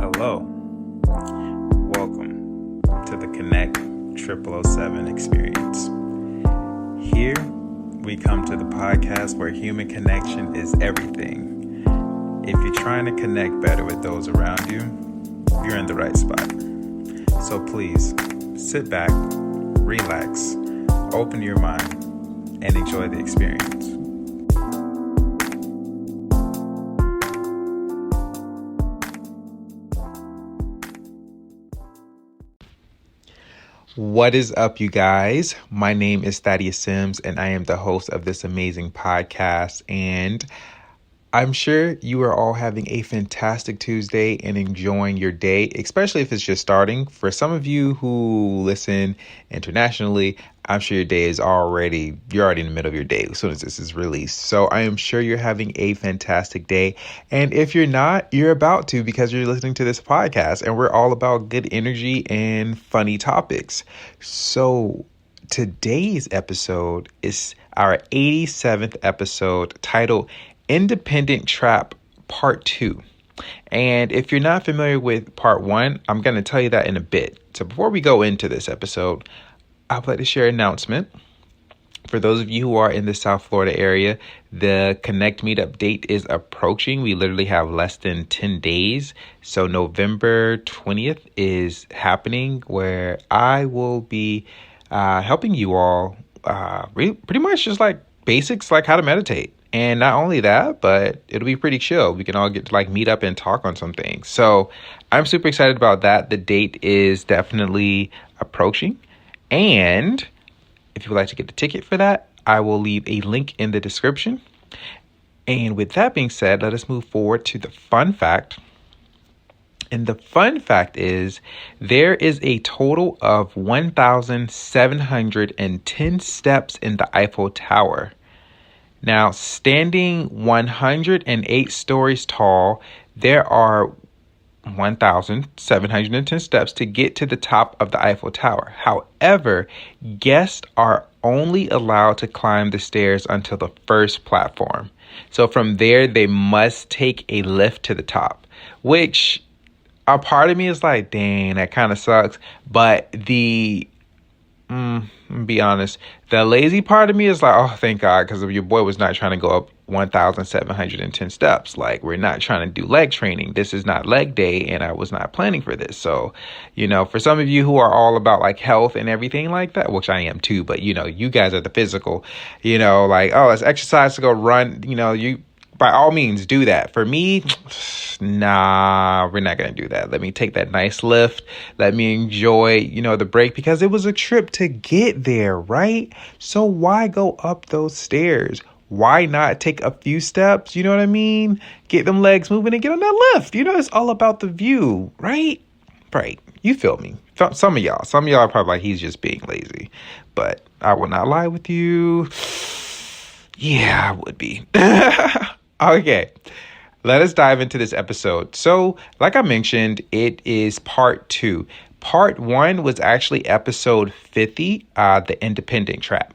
Hello, welcome to the Konnekt-000-7 experience. Here, we come to the podcast where human connection is everything. If you're trying to connect better with those around you, you're in the right spot. So please, sit back, relax, open your mind, and enjoy the experience. What is up, you guys? My name is Thaddeus Sims, and I am the host of this amazing podcast. And I'm sure you are all having a fantastic Tuesday and enjoying your day, especially if it's just starting. For some of you who listen internationally, I'm sure your day is you're already in the middle of your day as soon as this is released. So I am sure you're having a fantastic day. And if you're not, you're about to, because you're listening to this podcast, and we're all about good energy and funny topics. So today's episode is our 87th episode, titled Independent Trap Part 2. And if you're not familiar with Part 1, I'm going to tell you that in a bit. So before we go into this episode, I'd like to share an announcement. For those of you who are in the South Florida area, the Konnekt meetup date is approaching. We literally have less than 10 days. So November 20th is happening, where I will be helping you all pretty much just like basics, like how to meditate. And not only that, but it'll be pretty chill. We can all get to meet up and talk on some things. So I'm super excited about that. The date is definitely approaching. And if you would like to get the ticket for that, I will leave a link in the description. And with that being said, let us move forward to the fun fact. And the fun fact is there is a total of 1,710 steps in the Eiffel Tower. Now, standing 108 stories tall, there are 1,710 steps to get to the top of the Eiffel Tower. However, guests are only allowed to climb the stairs until the first platform. So from there, they must take a lift to the top, which a part of me is like, dang, that kind of sucks. But be honest, the lazy part of me is like, oh, thank God, because your boy was not trying to go up 1,710 steps. Like, we're not trying to do leg training. This is not leg day, and I was not planning for this. So, for some of you who are all about like health and everything like that, which I am too, but you guys are the physical, let's exercise to go run, you by all means do that. For me, nah, we're not going to do that. Let me take that nice lift. Let me enjoy, the break, because it was a trip to get there, right? So why go up those stairs? Why not take a few steps? You know what I mean? Get them legs moving and get on that lift. It's all about the view, right? Right. You feel me? Some of y'all are probably like, he's just being lazy, but I will not lie with you. Yeah, I would be. Okay, let us dive into this episode. So, like I mentioned, it is part 2. Part 1 was actually episode 50, the Independent Trap.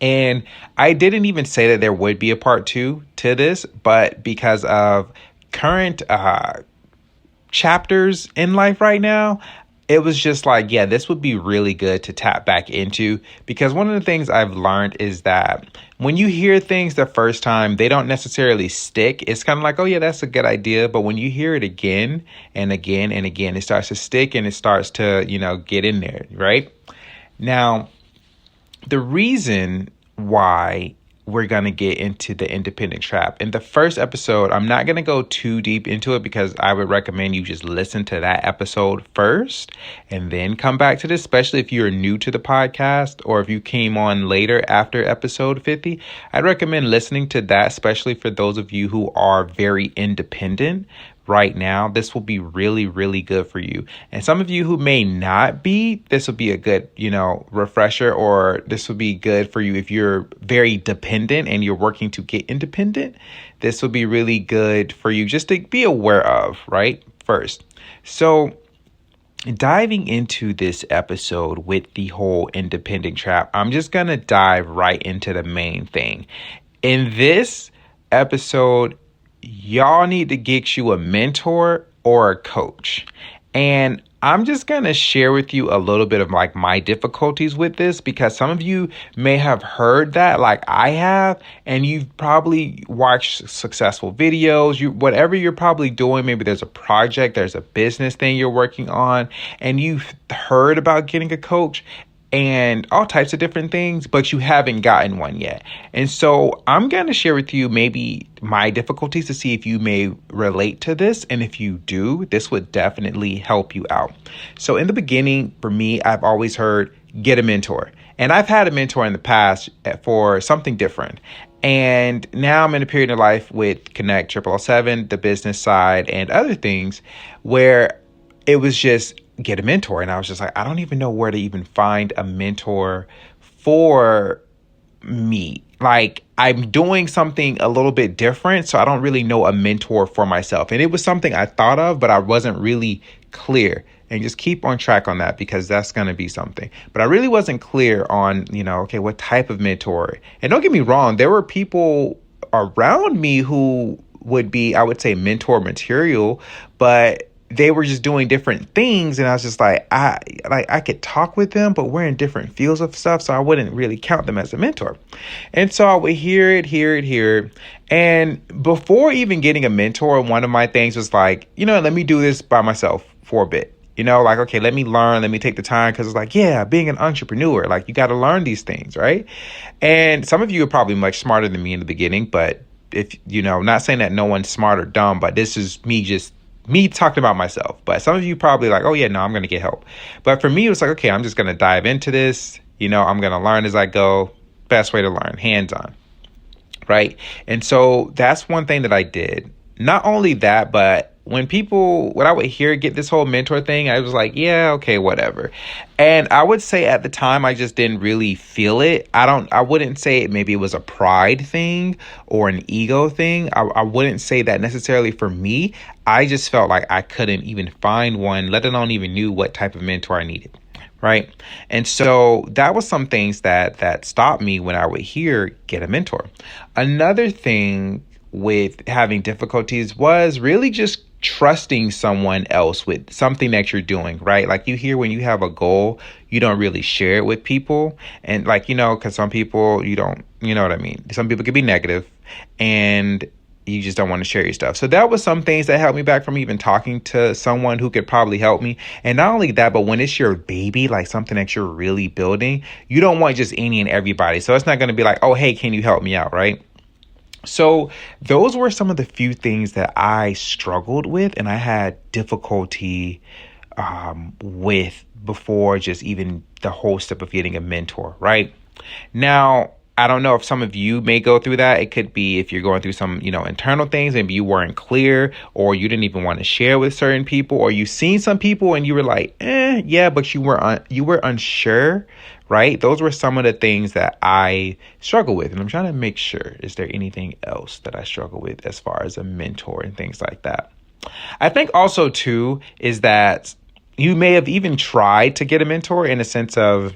And I didn't even say that there would be a part 2 to this, but because of current chapters in life right now, it was just like, yeah, this would be really good to tap back into, because one of the things I've learned is that when you hear things the first time, they don't necessarily stick. It's kind of like, oh, yeah, that's a good idea. But when you hear it again and again and again, it starts to stick and it starts to, get in there. Right now, the reason why we're going to get into the independent trap. In the first episode, I'm not going to go too deep into it, because I would recommend you just listen to that episode first and then come back to this, especially if you're new to the podcast or if you came on later after episode 50. I'd recommend listening to that, especially for those of you who are very independent right now. This will be really, really good for you. And some of you who may not be, this will be a good, refresher, or this will be good for you if you're very dependent and you're working to get independent. This will be really good for you just to be aware of, right? First. So diving into this episode with the whole independent trap, I'm just going to dive right into the main thing. In this episode, y'all need to get you a mentor or a coach? And I'm just going to share with you a little bit of like my difficulties with this, because some of you may have heard that like I have, and you've probably watched successful videos, whatever you're probably doing. Maybe there's a project, there's a business thing you're working on, and you've heard about getting a coach and all types of different things, but you haven't gotten one yet. And so I'm going to share with you maybe my difficulties to see if you may relate to this. And if you do, this would definitely help you out. So in the beginning, for me, I've always heard get a mentor. And I've had a mentor in the past for something different. And now I'm in a period of life with Konnekt-000-7, the business side, and other things where it was just get a mentor. And I was just like, I don't even know where to even find a mentor for me. Like, I'm doing something a little bit different, so I don't really know a mentor for myself. And it was something I thought of, but I wasn't really clear. And just keep on track on that, because that's going to be something. But I really wasn't clear on, okay, what type of mentor. And don't get me wrong, there were people around me who would be, I would say, mentor material, but they were just doing different things. And I was just like, I could talk with them, but we're in different fields of stuff. So I wouldn't really count them as a mentor. And so I would hear it. And before even getting a mentor, one of my things was like, let me do this by myself for a bit. Like, okay, let me learn, let me take the time. Cause it's like, yeah, being an entrepreneur, like you got to learn these things. Right. And some of you are probably much smarter than me in the beginning, but if, not saying that no one's smart or dumb, but this is me talking about myself. But some of you probably like, oh yeah, no, I'm going to get help. But for me, it was like, okay, I'm just going to dive into this. I'm going to learn as I go. Best way to learn, hands-on. Right. And so that's one thing that I did. Not only that, but when I would hear get this whole mentor thing, I was like, yeah, okay, whatever. And I would say at the time, I just didn't really feel it. I wouldn't say maybe it was a pride thing or an ego thing. I wouldn't say that necessarily for me. I just felt like I couldn't even find one, let alone even knew what type of mentor I needed. Right. And so that was some things that stopped me when I would hear get a mentor. Another thing with having difficulties was really just trusting someone else with something that you're doing, right? Like you hear when you have a goal, you don't really share it with people. And like, because some people you don't, you know what I mean? Some people can be negative and you just don't want to share your stuff. So that was some things that held me back from even talking to someone who could probably help me. And not only that, but when it's your baby, like something that you're really building, you don't want just any and everybody. So it's not going to be like, oh, hey, can you help me out? Right. So those were some of the few things that I struggled with and I had difficulty with before just even the whole step of getting a mentor, right? Now, I don't know if some of you may go through that. It could be if you're going through some, internal things, maybe you weren't clear or you didn't even want to share with certain people, or you've seen some people and you were like, yeah, but you were unsure, right? Those were some of the things that I struggle with. And I'm trying to make sure, is there anything else that I struggle with as far as a mentor and things like that? I think also too, is that you may have even tried to get a mentor in a sense of,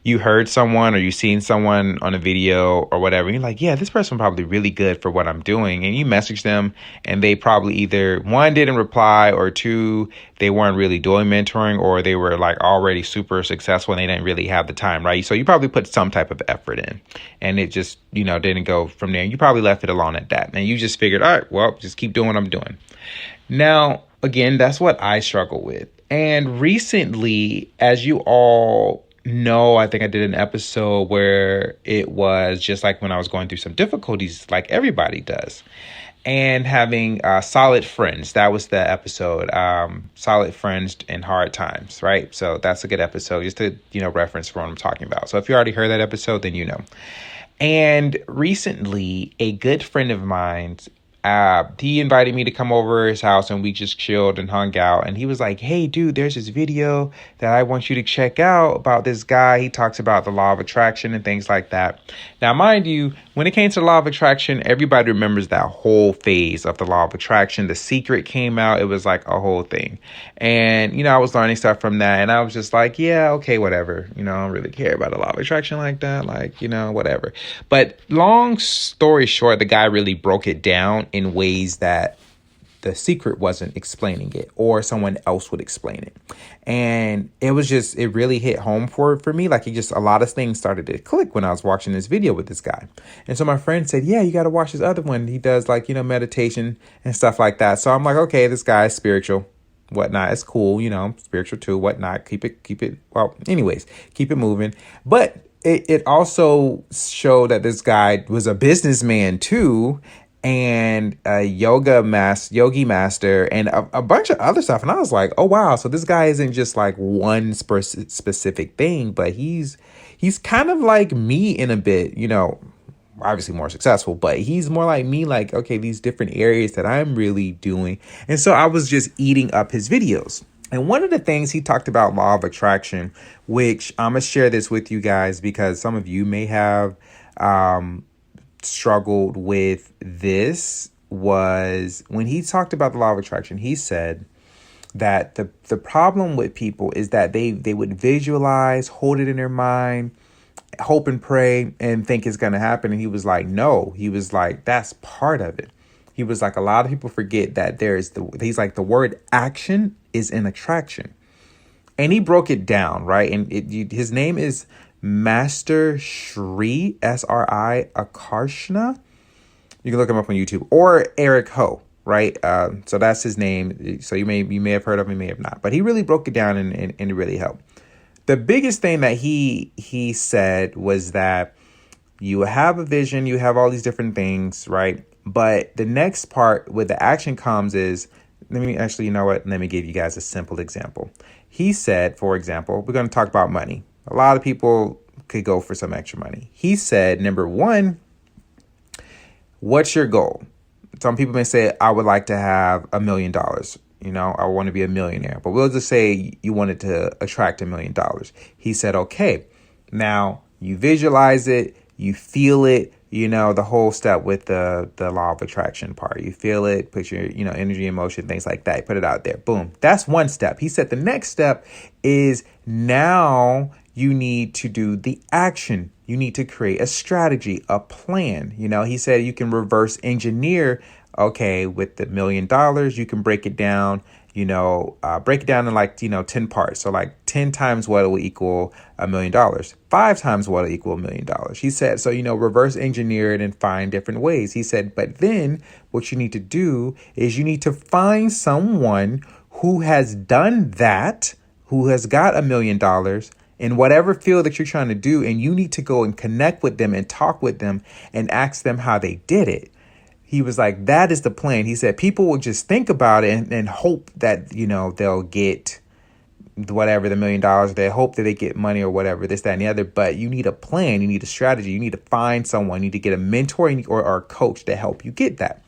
you heard someone or you seen someone on a video or whatever. And you're like, yeah, this person probably really good for what I'm doing. And you message them and they probably either one, didn't reply, or two, they weren't really doing mentoring, or they were like already super successful and they didn't really have the time. Right. So you probably put some type of effort in and it just, didn't go from there. You probably left it alone at that. And you just figured, all right, well, just keep doing what I'm doing. Now, again, that's what I struggle with. And recently, as you all no, I think I did an episode where it was just like when I was going through some difficulties, like everybody does, and having solid friends. That was the episode, solid friends in hard times, right? So that's a good episode just to, reference for what I'm talking about. So if you already heard that episode, then you know. And recently, a good friend of mine, he invited me to come over his house and we just chilled and hung out. And he was like, hey, dude, there's this video that I want you to check out about this guy. He talks about the law of attraction and things like that. Now, mind you, when it came to the law of attraction, everybody remembers that whole phase of the law of attraction. The Secret came out. It was like a whole thing. And, I was learning stuff from that. And I was just like, yeah, okay, whatever. I don't really care about the law of attraction like that. Like, whatever. But long story short, the guy really broke it down in ways that the secret wasn't explaining it, or someone else would explain it. And it really hit home for me. Like, a lot of things started to click when I was watching this video with this guy. And so my friend said, yeah, you got to watch this other one. He does meditation and stuff like that. So I'm like, okay, this guy is spiritual, whatnot. It's cool, spiritual too, whatnot. Keep it. Well, anyways, keep it moving. But it also showed that this guy was a businessman too, and a yogi master, and a bunch of other stuff. And I was like, oh wow, so this guy isn't just like one specific thing, but he's kind of like me in a bit, obviously more successful, but he's more like me, like, okay, these different areas that I'm really doing. And so I was just eating up his videos. And one of the things he talked about, law of attraction, which I'm going to share this with you guys because some of you may have struggled with this, was when he talked about the law of attraction, he said that the problem with people is that they would visualize, hold it in their mind, hope and pray and think it's going to happen. And he was like, no, he was like, that's part of it. He was like, a lot of people forget that he's like, the word action is an attraction. And he broke it down, right? And his name is Master Sri, Sri Akarshna. You can look him up on YouTube, or Eric Ho, right? So that's his name. So you may have heard of him, you may have not. But he really broke it down and it really helped. The biggest thing that he said was that you have a vision, you have all these different things, right? But the next part where the action comes is, let me give you guys a simple example. He said, for example, we're going to talk about money. A lot of people could go for some extra money. He said, number one, what's your goal? Some people may say, I would like to have $1 million. I want to be a millionaire. But we'll just say you wanted to attract $1 million. He said, okay, now you visualize it, you feel it, the whole step with the law of attraction part. You feel it, put your, energy, emotion, things like that. Put it out there. Boom. That's one step. He said the next step is now you need to do the action. You need to create a strategy, a plan. He said you can reverse engineer. Okay, with the $1 million, you can break it down, in like, 10 parts. So like 10 times what will equal $1 million, 5 times what will equal $1 million. He said, so, reverse engineer it and find different ways. He said, but then what you need to do is you need to find someone who has done that, who has got $1 million in whatever field that you're trying to do. And you need to go and connect with them and talk with them and ask them how they did it. He was like, that is the plan. He said people will just think about it and hope that, they'll get whatever, the $1 million. They hope that they get money or whatever, this, that, and the other. But you need a plan. You need a strategy. You need to find someone. You need to get a mentor or a coach to help you get that.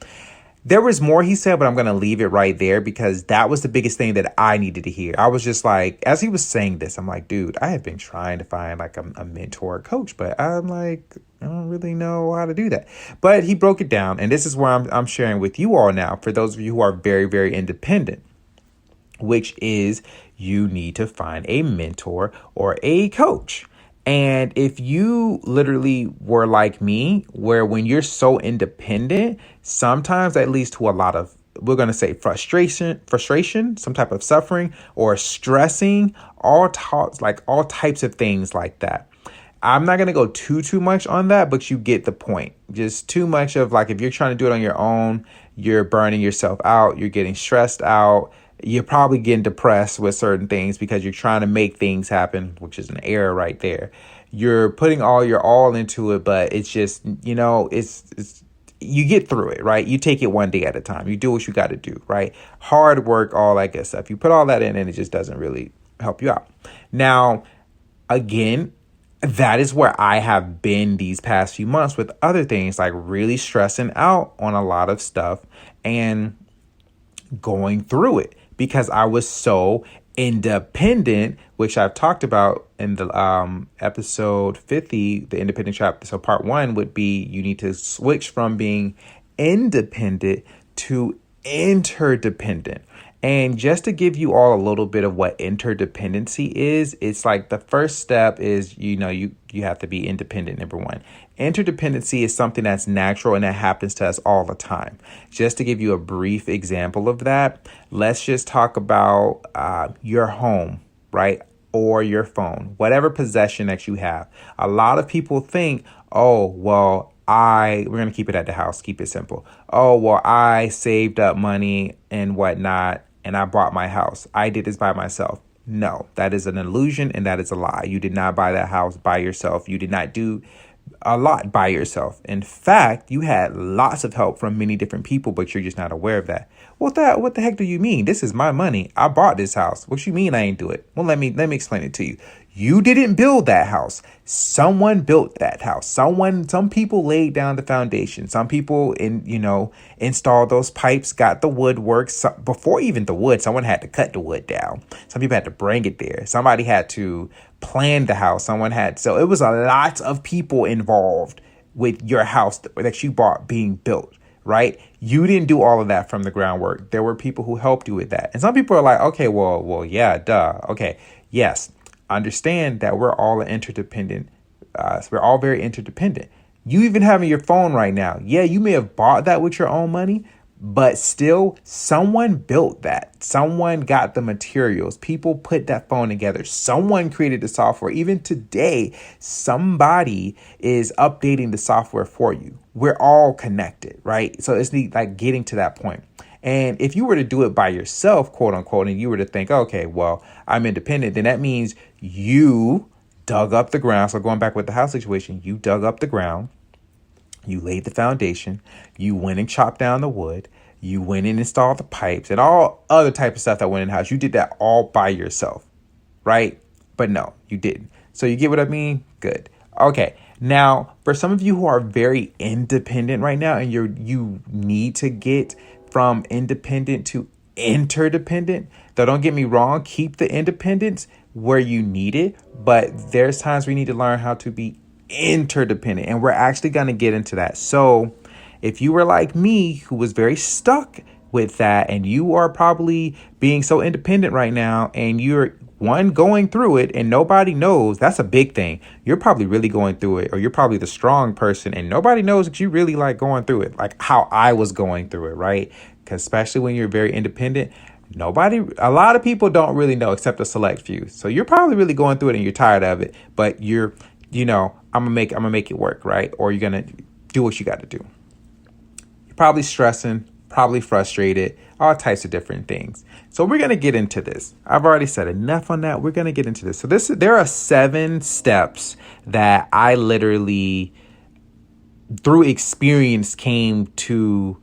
There was more he said, but I'm going to leave it right there because that was the biggest thing that I needed to hear. I was just like, as he was saying this, I'm like, dude, I have been trying to find like a mentor or coach, but I'm like, I don't really know how to do that. But he broke it down. And this is where I'm sharing with you all now, for those of you who are very, very independent, which is you need to find a mentor or a coach. And if you literally were like me, where when you're so independent, sometimes that leads to a lot of, we're going to say frustration, some type of suffering or stressing, all types of things like that. I'm not going to go too much on that, but you get the point. Just too much of like, if you're trying to do it on your own, you're burning yourself out. You're getting stressed out. You're probably getting depressed with certain things because you're trying to make things happen, which is an error right there. You're putting all your all into it, but it's just, it's you get through it, right? You take it one day at a time. You do what you got to do, right? Hard work, all that good stuff. You put all that in and it just doesn't really help you out. Now, again, that is where I have been these past few months with other things, like really stressing out on a lot of stuff and going through it because I was so independent, which I've talked about in the episode 50, the independent trap. So part 1 would be you need to switch from being independent to interdependent. And just to give you all a little bit of what interdependency is, it's like the first step is, you have to be independent, number one. Interdependency is something that's natural and that happens to us all the time. Just to give you a brief example of that, let's just talk about your home, right? Or your phone, whatever possession that you have. A lot of people think, oh, well, we're going to keep it at the house, keep it simple. Oh, well, I saved up money and whatnot, and I bought my house. I did this by myself. No, that is an illusion and that is a lie. You did not buy that house by yourself. You did not do a lot by yourself. In fact, you had lots of help from many different people, but you're just not aware of that. What the heck do you mean? This is my money. I bought this house. What you mean I ain't do it? Well, let me explain it to you. You didn't build that house. Someone built that house. Some people laid down the foundation. Some people installed those pipes, got the woodwork. Before even the wood, someone had to cut the wood down. Some people had to bring it there. Somebody had to plan the house. So it was a lot of people involved with your house that you bought being built, right? You didn't do all of that from the groundwork. There were people who helped you with that. And some people are like, okay, well, yeah, duh. Okay, yes. Understand that we're all interdependent. We're all very interdependent. You even having your phone right now. Yeah, you may have bought that with your own money, but still someone built that. Someone got the materials. People put that phone together. Someone created the software. Even today, somebody is updating the software for you. We're all connected, right? So it's like getting to that point. And if you were to do it by yourself, quote unquote, and you were to think, okay, well, I'm independent, then that means you dug up the ground. So going back with the house situation, you dug up the ground, you laid the foundation, you went and chopped down the wood, you went and installed the pipes and all other type of stuff that went in the house. You did that all by yourself, right? But no, you didn't. So you get what I mean? Good. Okay. Now, for some of you who are very independent right now and you need to get from independent to interdependent, though don't get me wrong, keep the independence where you need it, but there's times we need to learn how to be interdependent, and we're actually going to get into that. So if you were like me, who was very stuck with that, and you are probably being so independent right now, and you're going through it and nobody knows, that's a big thing. You're probably really going through it, or you're probably the strong person and nobody knows that you really like going through it, like how I was going through it, right? Because especially when you're very independent, a lot of people don't really know except a select few. So you're probably really going through it and you're tired of it, but I'm gonna make it work, right? Or you're gonna do what you got to do. You're probably stressing, probably frustrated, all types of different things. So we're going to get into this. I've already said enough on that. We're going to get into this. So there are 7 steps that I literally, through experience, came to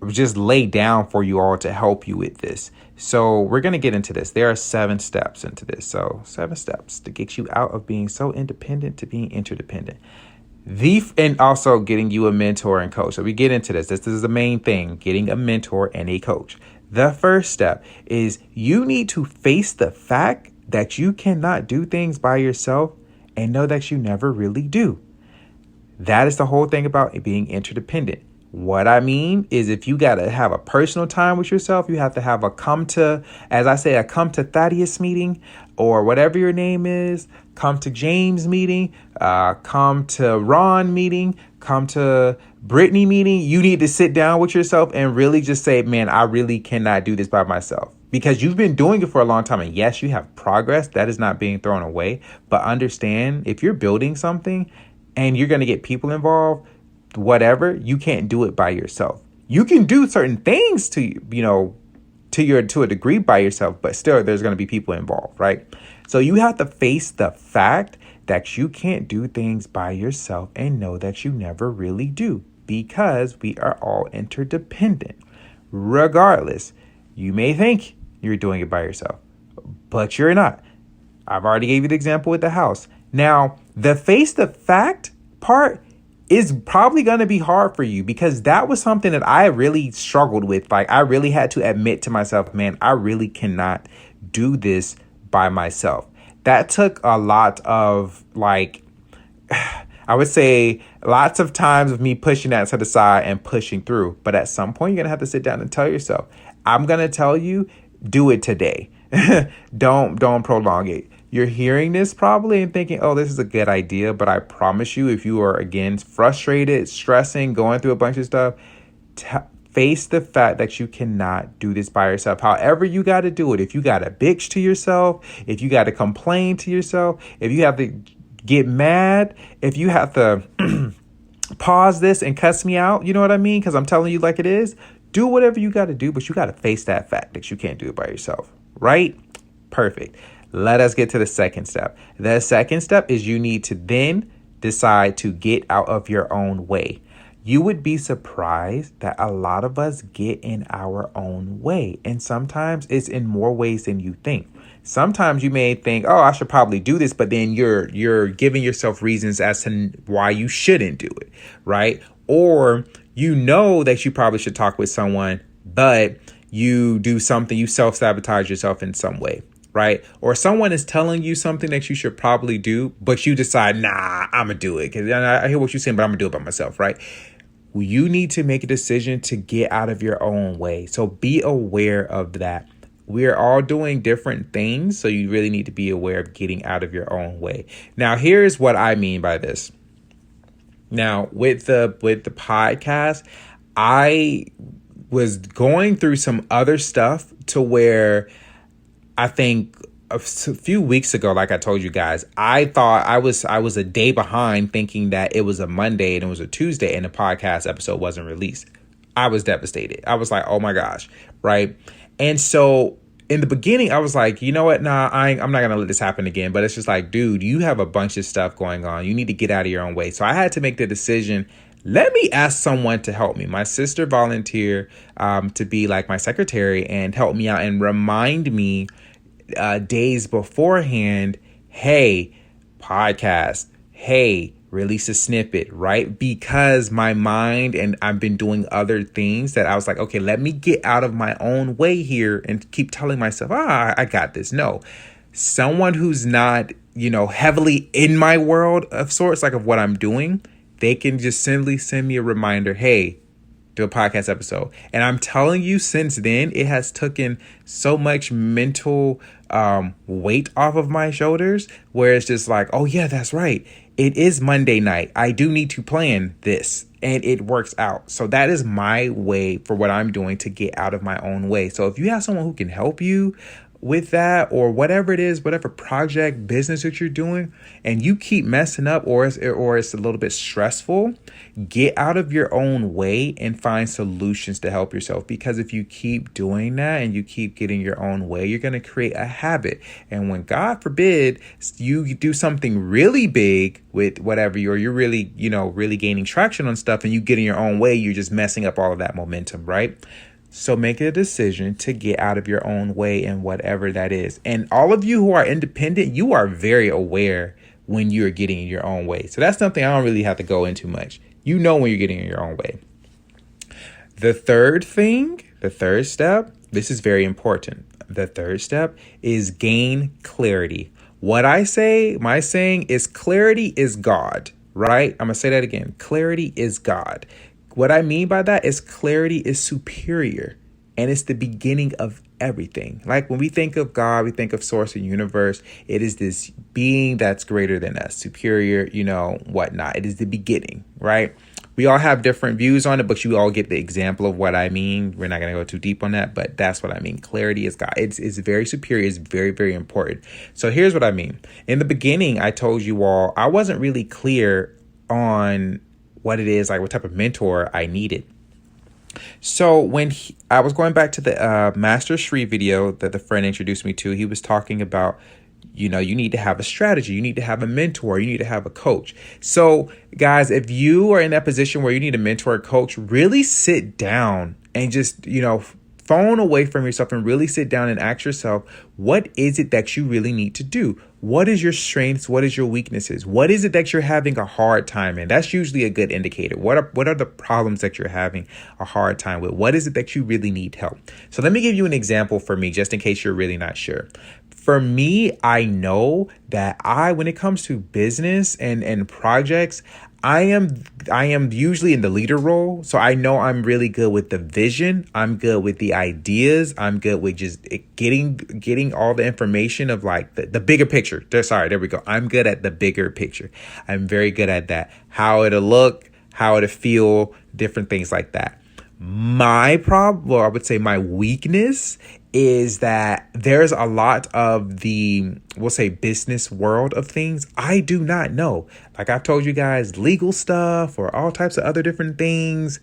just lay down for you all to help you with this. So we're going to get into this. There are 7 steps into this. So 7 steps to get you out of being so independent to being interdependent. And also getting you a mentor and coach. So we get into this. This is the main thing, getting a mentor and a coach. The first step is you need to face the fact that you cannot do things by yourself and know that you never really do. That is the whole thing about being interdependent. What I mean is, if you got to have a personal time with yourself, you have to have a come to Thaddeus meeting, or whatever your name is, come to James meeting, come to Ron meeting, come to Brittany meeting. You need to sit down with yourself and really just say, man, I really cannot do this by myself. Because you've been doing it for a long time. And yes, you have progress. That is not being thrown away. But understand, if you're building something and you're going to get people involved, whatever, you can't do it by yourself. You can do certain things to a degree by yourself, but still there's going to be people involved, right? So you have to face the fact that you can't do things by yourself and know that you never really do, because we are all interdependent. Regardless, you may think you're doing it by yourself, but you're not. I've already gave you the example with the house. Now, the face the fact part is probably going to be hard for you, because that was something that I really struggled with. Like, I really had to admit to myself, man, I really cannot do this by myself. That took a lot of, I would say, lots of times of me pushing that to the side and pushing through. But at some point, you're going to have to sit down and tell yourself, I'm going to tell you, do it today. Don't prolong it. You're hearing this probably and thinking, oh, this is a good idea. But I promise you, if you are, again, frustrated, stressing, going through a bunch of stuff, face the fact that you cannot do this by yourself. However you got to do it. If you got to bitch to yourself, if you got to complain to yourself, if you have to get mad, if you have to pause this and cuss me out, you know what I mean? Because I'm telling you like it is. Do whatever you got to do, but you got to face that fact that you can't do it by yourself, right? Perfect. Let us get to the second step. The second step is you need to then decide to get out of your own way. You would be surprised that a lot of us get in our own way. And sometimes it's in more ways than you think. Sometimes you may think, oh, I should probably do this, but then you're giving yourself reasons as to why you shouldn't do it, right? Or you know that you probably should talk with someone, but you do something, you self-sabotage yourself in some way, right? Or someone is telling you something that you should probably do, but you decide, nah, I'm going to do it. Because I hear what you're saying, but I'm going to do it by myself, right? You need to make a decision to get out of your own way. So be aware of that. We're all doing different things, so you really need to be aware of getting out of your own way. Now, here's what I mean by this. Now, with the podcast, I was going through some other stuff to where I think a few weeks ago, like I told you guys, I thought I was a day behind, thinking that it was a Monday and it was a Tuesday and the podcast episode wasn't released. I was devastated. I was like, oh my gosh, right? And so in the beginning, I was like, you know what? Nah, I'm not going to let this happen again. But it's just like, dude, you have a bunch of stuff going on. You need to get out of your own way. So I had to make the decision. Let me ask someone to help me. My sister volunteered to be like my secretary and help me out and remind me days beforehand, hey, podcast, hey, release a snippet, right? Because my mind and I've been doing other things that I was like, okay, let me get out of my own way here and keep telling myself, I got this. No, someone who's not, heavily in my world of sorts, like of what I'm doing, they can just simply send me a reminder, hey, do a podcast episode. And I'm telling you, since then, it has taken so much mental weight off of my shoulders, where it's just like, oh yeah, that's right. It is Monday night. I do need to plan this, and it works out. So that is my way for what I'm doing to get out of my own way. So if you have someone who can help you with that, or whatever it is, whatever project, business that you're doing, and you keep messing up, or it's a little bit stressful, get out of your own way and find solutions to help yourself. Because if you keep doing that and you keep getting your own way, you're going to create a habit. And when, God forbid, you do something really big with whatever you're really, really gaining traction on stuff, and you get in your own way, you're just messing up all of that momentum, right? So make a decision to get out of your own way and whatever that is. And all of you who are independent, you are very aware when you're getting in your own way. So that's something I don't really have to go into much. You know when you're getting in your own way. The third step, this is very important. The third step is gain clarity. What I say, my saying is clarity is God, right? I'm going to say that again. Clarity is God. What I mean by that is clarity is superior, and it's the beginning of everything. Like when we think of God, we think of source and universe. It is this being that's greater than us, superior, whatnot. It is the beginning, right? We all have different views on it, but you all get the example of what I mean. We're not going to go too deep on that, but that's what I mean. Clarity is God. It's very superior. It's very, very important. So here's what I mean. In the beginning, I told you all, I wasn't really clear on what it is, like what type of mentor I needed. So when I was going back to the Master Shri video that the friend introduced me to, he was talking about, you need to have a strategy. You need to have a mentor. You need to have a coach. So guys, if you are in that position where you need a mentor or coach, really sit down and just, phone away from yourself and really sit down and ask yourself, what is it that you really need to do? What is your strengths? What is your weaknesses? What is it that you're having a hard time in? That's usually a good indicator. What are the problems that you're having a hard time with? What is it that you really need help? So let me give you an example for me, just in case you're really not sure. For me, I know that when it comes to business and projects, I am usually in the leader role. So I know I'm really good with the vision. I'm good with the ideas. I'm good with just getting all the information of like the bigger picture. There we go. I'm good at the bigger picture. I'm very good at that. How it'll look, how it'll feel, different things like that. My problem, well, I would say my weakness is that there's a lot of the, we'll say, business world of things I do not know. Like I've told you guys, legal stuff or all types of other different things.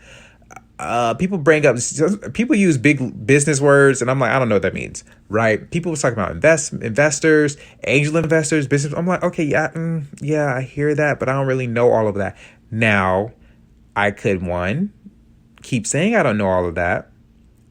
People use big business words, and I'm like, I don't know what that means, right? People was talking about investors, angel investors, business. I'm like, okay, yeah, I hear that, but I don't really know all of that. Now, I could keep saying I don't know all of that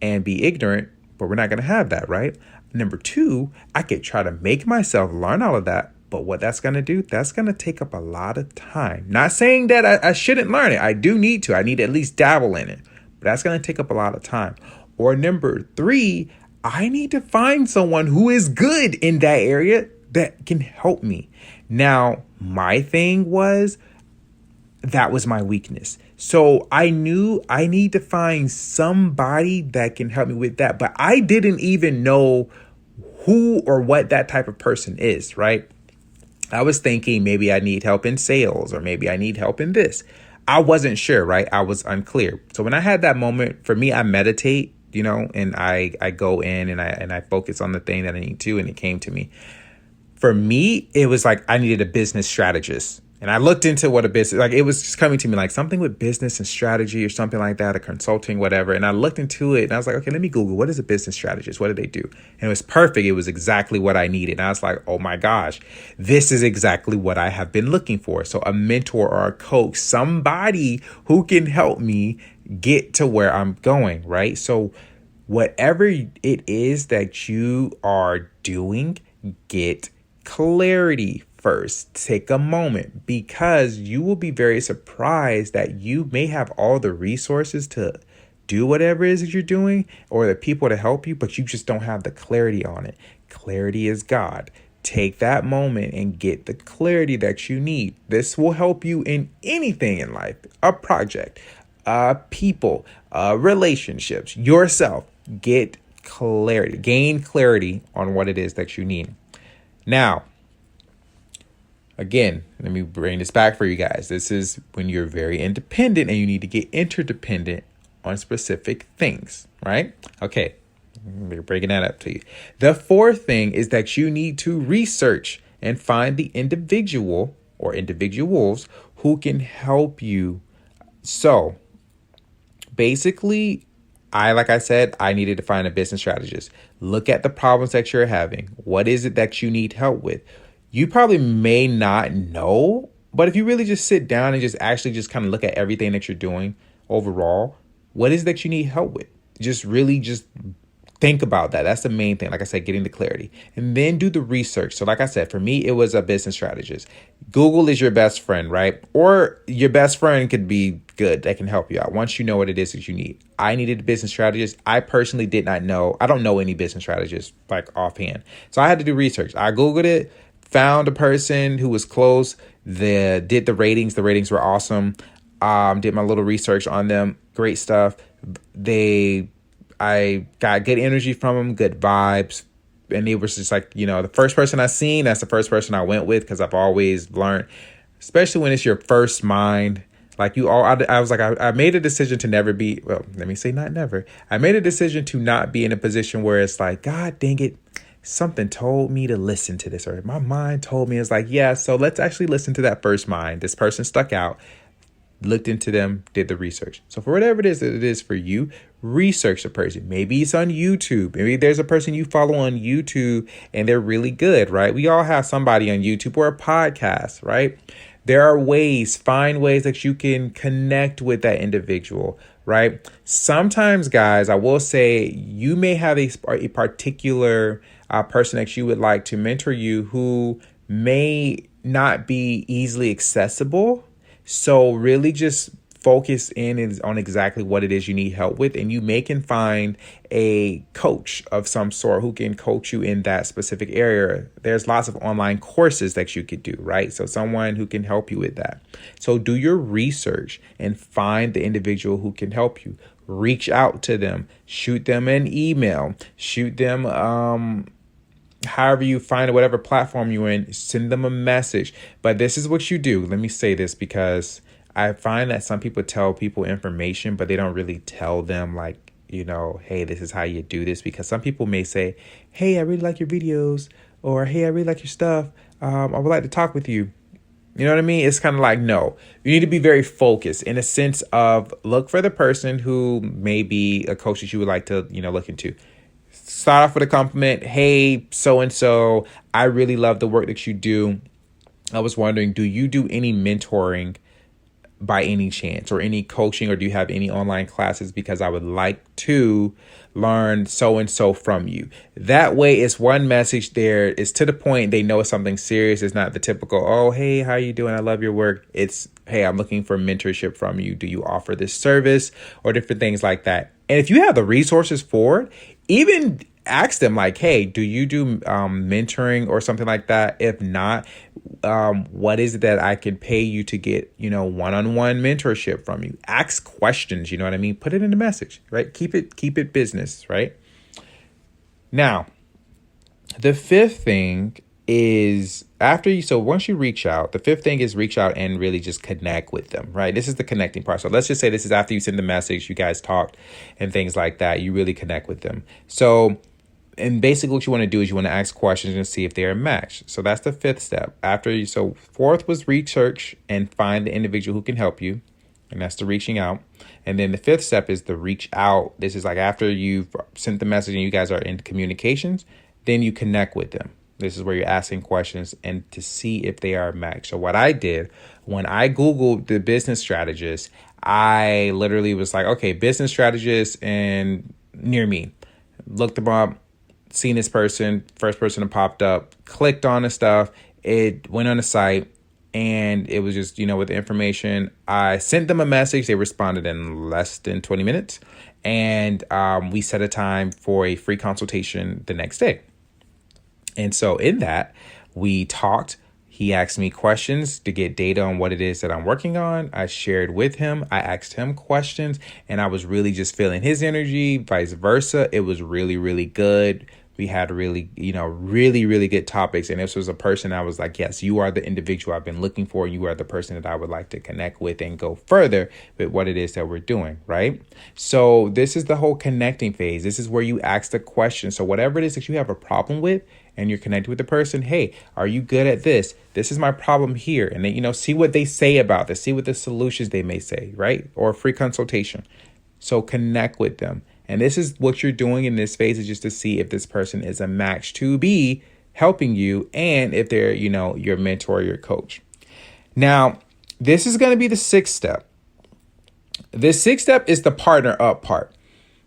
and be ignorant, but we're not going to have that, right? Number two, I could try to make myself learn all of that, but what that's going to do, that's going to take up a lot of time. Not saying that I shouldn't learn it. I do need to. I need to at least dabble in it, but that's going to take up a lot of time. Or number three, I need to find someone who is good in that area that can help me. Now, my thing was, that was my weakness. So I knew I need to find somebody that can help me with that. But I didn't even know who or what that type of person is, right? I was thinking maybe I need help in sales or maybe I need help in this. I wasn't sure, right? I was unclear. So when I had that moment, for me, I meditate, and I go in and I focus on the thing that I need to, and it came to me. For me, it was like I needed a business strategist. And I looked into what a business, like it was just coming to me like something with business and strategy or something like that, a consulting, whatever. And I looked into it and I was like, okay, let me Google, what is a business strategist? What do they do? And it was perfect. It was exactly what I needed. And I was like, oh my gosh, this is exactly what I have been looking for. So a mentor or a coach, somebody who can help me get to where I'm going, right? So whatever it is that you are doing, get clarity first. Take a moment, because you will be very surprised that you may have all the resources to do whatever it is that you're doing or the people to help you, but you just don't have the clarity on it. Clarity is God. Take that moment and get the clarity that you need. This will help you in anything in life, a project, people, relationships, yourself. Get clarity, gain clarity on what it is that you need. Now, again, let me bring this back for you guys. This is when you're very independent and you need to get interdependent on specific things, right? Okay, we're breaking that up to you. The fourth thing is that you need to research and find the individual or individuals who can help you. So basically, like I said, I needed to find a business strategist. Look at the problems that you're having. What is it that you need help with? You probably may not know, but if you really just sit down and just actually just kind of look at everything that you're doing overall, what is that you need help with? Just think about that. That's the main thing. Like I said, getting the clarity, and then do the research. So like I said, for me, it was a business strategist. Google is your best friend, right? Or your best friend could be good. That can help you out once you know what it is that you need. I needed a business strategist. I personally did not know. I don't know any business strategists like offhand. So I had to do research. I Googled it. Found a person who was close. Did the ratings. The ratings were awesome. Did my little research on them. Great stuff. I got good energy from them, good vibes. And it was just like, the first person I seen, that's the first person I went with, because I've always learned, especially when it's your first mind. Like I was like, I made a decision to never be, well, let me say not never. I made a decision to not be in a position where it's like, God dang it, something told me to listen to this, or my mind told me. It's like, yeah, so let's actually listen to that first mind. This person stuck out, looked into them, did the research. So for whatever it is for you, research the person. Maybe it's on YouTube. Maybe there's a person you follow on YouTube and they're really good, right? We all have somebody on YouTube or a podcast, right? There are find ways that you can connect with that individual, right? Sometimes, guys, I will say you may have a particular person that you would like to mentor you who may not be easily accessible. So really just focus in is on exactly what it is you need help with, and you may can find a coach of some sort who can coach you in that specific area. There's lots of online courses that you could do, right? So someone who can help you with that. So do your research and find the individual who can help you. Reach out to them, shoot them an email, shoot them however you find it, whatever platform you're in, send them a message. But this is what you do. Let me say this, because I find that some people tell people information, but they don't really tell them, like, hey, this is how you do this. Because some people may say, hey, I really like your videos, or hey, I really like your stuff. I would like to talk with you. You know what I mean? It's kind of like, no, you need to be very focused in a sense of look for the person who may be a coach that you would like to, look into. Start off with a compliment. Hey, so-and-so, I really love the work that you do. I was wondering, do you do any mentoring by any chance, or any coaching, or do you have any online classes? Because I would like to learn so-and-so from you. That way, it's one message there. It's to the point. They know it's something serious. It's not the typical, oh, hey, how you doing? I love your work. It's, hey, I'm looking for mentorship from you. Do you offer this service, or different things like that? And if you have the resources for it, even ask them like, hey, do you do mentoring or something like that? If not, what is it that I can pay you to get, one-on-one mentorship from you? Ask questions, you know what I mean? Put it in the message, right? Keep it business, right? Now, the fifth thing is once you reach out, the fifth thing is reach out and really just connect with them, right? This is the connecting part. So let's just say this is after you send the message, you guys talked and things like that. You really connect with them. So, and basically what you want to do is you want to ask questions and see if they're a match. So that's the fifth step. So fourth was research and find the individual who can help you. And that's the reaching out. And then the fifth step is the reach out. This is like after you've sent the message and you guys are in communications, then you connect with them. This is where you're asking questions and to see if they are a match. So what I did when I Googled the business strategist, I literally was like, okay, business strategist and near me, looked them up, seen this person, first person that popped up, clicked on the stuff. It went on the site and it was just, with the information. I sent them a message. They responded in less than 20 minutes. And we set a time for a free consultation the next day. And so in that, we talked. He asked me questions to get data on what it is that I'm working on. I shared with him. I asked him questions, and I was really just feeling his energy, vice versa. It was really, really good. We had really, really, really good topics. And this was a person I was like, yes, you are the individual I've been looking for. You are the person that I would like to connect with and go further with what it is that we're doing, right? So this is the whole connecting phase. This is where you ask the question. So whatever it is that you have a problem with and you're connected with the person, hey, are you good at this? This is my problem here. And then, see what they say about this, see what the solutions they may say, right? Or a free consultation. So connect with them. And this is what you're doing in this phase, is just to see if this person is a match to be helping you and if they're, your mentor, your coach. Now, this is going to be the sixth step. The sixth step is the partner up part.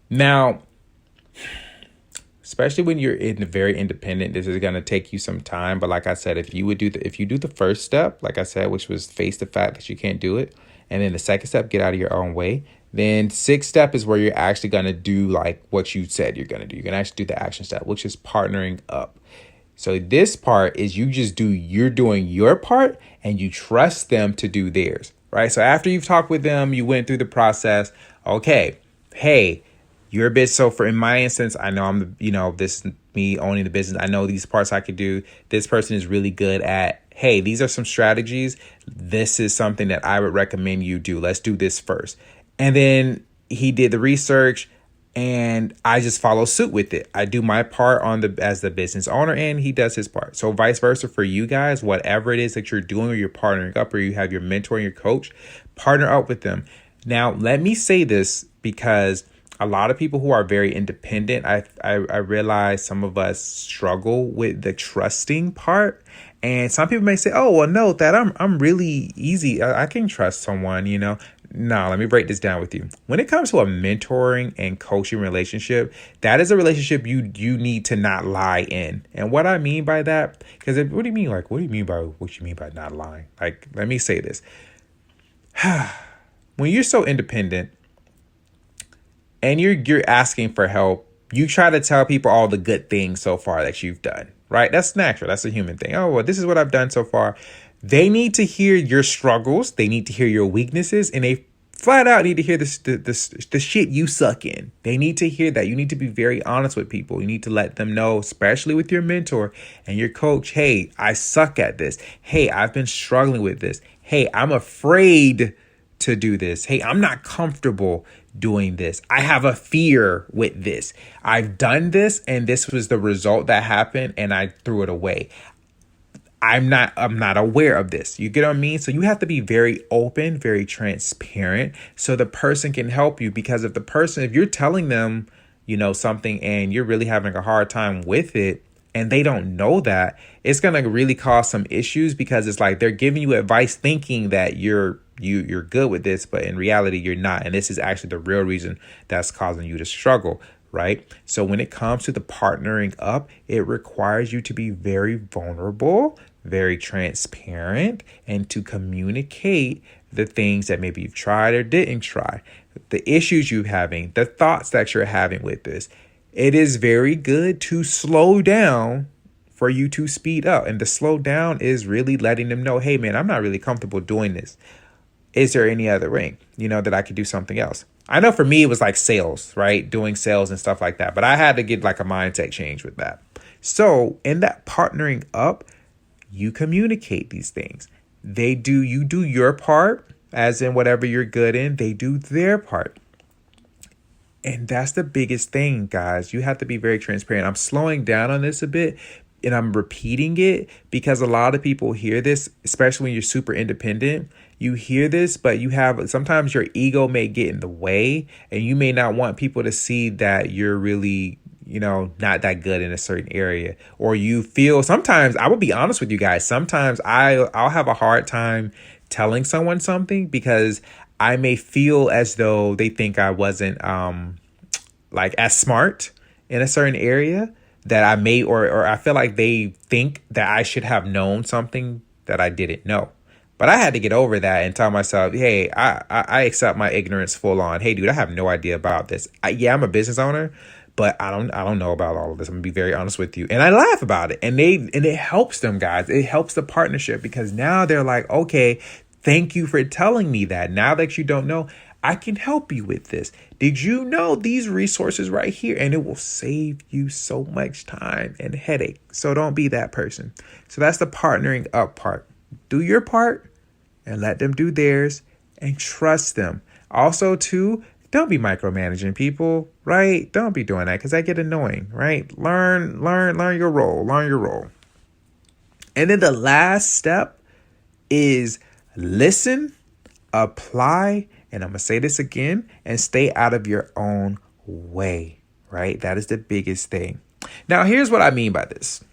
Now, especially when you're very independent, this is going to take you some time. But like I said, if you do the first step, like I said, which was face the fact that you can't do it, and then the second step, get out of your own way, then sixth step is where you're actually going to do like what you said you're going to do. You're going to actually do the action step, which is partnering up. So this part is you're doing your part and you trust them to do theirs, right? So after you've talked with them, you went through the process. Okay, hey, you're a bit. So in my instance, I know this is me owning the business. I know these parts I could do. This person is really good at, hey, these are some strategies. This is something that I would recommend you do. Let's do this first. And then he did the research and I just follow suit with it. I do my part as the business owner and he does his part. So vice versa for you guys, whatever it is that you're doing or you're partnering up or you have your mentor and your coach, partner up with them. Now, let me say this because a lot of people who are very independent, I realize some of us struggle with the trusting part. And some people may say, oh, well, no, that I'm really easy. I can trust someone, No, let me break this down with you. When it comes to a mentoring and coaching relationship, that is a relationship you need to not lie in. And what I mean by that, because what do you mean by not lying? Like, let me say this. when you're so independent and you're asking for help, you try to tell people all the good things so far that you've done, right? That's natural. That's a human thing. Oh, well, this is what I've done so far. They need to hear your struggles. They need to hear your weaknesses, and they flat out need to hear the shit you suck in. They need to hear that. You need to be very honest with people. You need to let them know, especially with your mentor and your coach, hey, I suck at this. Hey, I've been struggling with this. Hey, I'm afraid to do this. Hey, I'm not comfortable doing this. I have a fear with this. I've done this and this was the result that happened and I threw it away. I'm not aware of this. You get what I mean? So you have to be very open, very transparent so the person can help you, because if you're telling them, something and you're really having a hard time with it and they don't know that, it's going to really cause some issues, because it's like they're giving you advice thinking that you're good with this, but in reality you're not. And this is actually the real reason that's causing you to struggle. Right? So when it comes to the partnering up, it requires you to be very vulnerable, very transparent, and to communicate the things that maybe you've tried or didn't try, the issues you're having, the thoughts that you're having with this. It is very good to slow down for you to speed up. And the slow down is really letting them know, hey, man, I'm not really comfortable doing this. Is there any other way, that I could do something else? I know for me, it was like sales, right? Doing sales and stuff like that. But I had to get like a mindset change with that. So in that partnering up, you communicate these things. You do your part, as in whatever you're good in, they do their part. And that's the biggest thing, guys. You have to be very transparent. I'm slowing down on this a bit and I'm repeating it because a lot of people hear this, especially when you're super independent. You hear this, but sometimes your ego may get in the way and you may not want people to see that you're really, not that good in a certain area. Or you feel, sometimes, I will be honest with you guys, sometimes I'll have a hard time telling someone something because I may feel as though they think I wasn't as smart in a certain area that I may, or I feel like they think that I should have known something that I didn't know. But I had to get over that and tell myself, hey, I accept my ignorance full on. Hey, dude, I have no idea about this. I'm a business owner, but I don't know about all of this. I'm gonna be very honest with you. And I laugh about it. And it helps them, guys. It helps the partnership because now they're like, okay, thank you for telling me that. Now that you don't know, I can help you with this. Did you know these resources right here? And it will save you so much time and headache. So don't be that person. So that's the partnering up part. Do your part and let them do theirs and trust them. Also, too, don't be micromanaging people, right? Don't be doing that because that get annoying, right? Learn your role. And then the last step is listen, apply, and I'm going to say this again, and stay out of your own way, right? That is the biggest thing. Now, here's what I mean by this.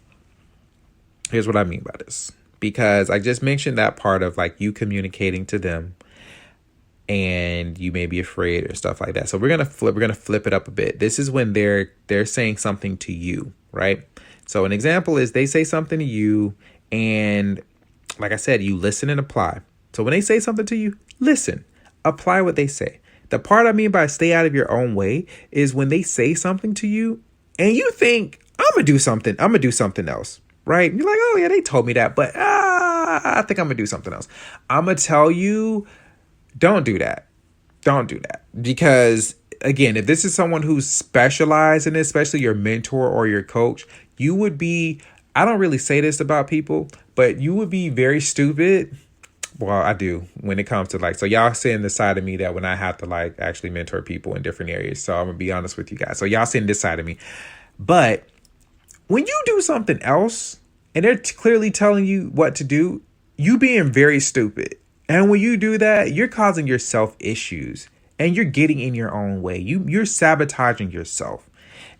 Because I just mentioned that part of like you communicating to them and you may be afraid or stuff like that. So we're gonna flip it up a bit. This is when they're saying something to you, right? So an example is they say something to you and like I said, you listen and apply. So when they say something to you, listen, apply what they say. The part I mean by stay out of your own way is when they say something to you and you think, I'm gonna do something else. Right? And you're like, oh yeah, they told me that, but I think I'm gonna do something else. I'm gonna tell you, don't do that. Because again, if this is someone who's specialized in this, especially your mentor or your coach, you would be, I don't really say this about people, but you would be very stupid. Well, I do when it comes to so y'all seeing the side of me that when I have to actually mentor people in different areas. So I'm gonna be honest with you guys. So y'all seeing this side of me, but when you do something else and they're clearly telling you what to do, you being very stupid. And when you do that, you're causing yourself issues and you're getting in your own way. You're sabotaging yourself.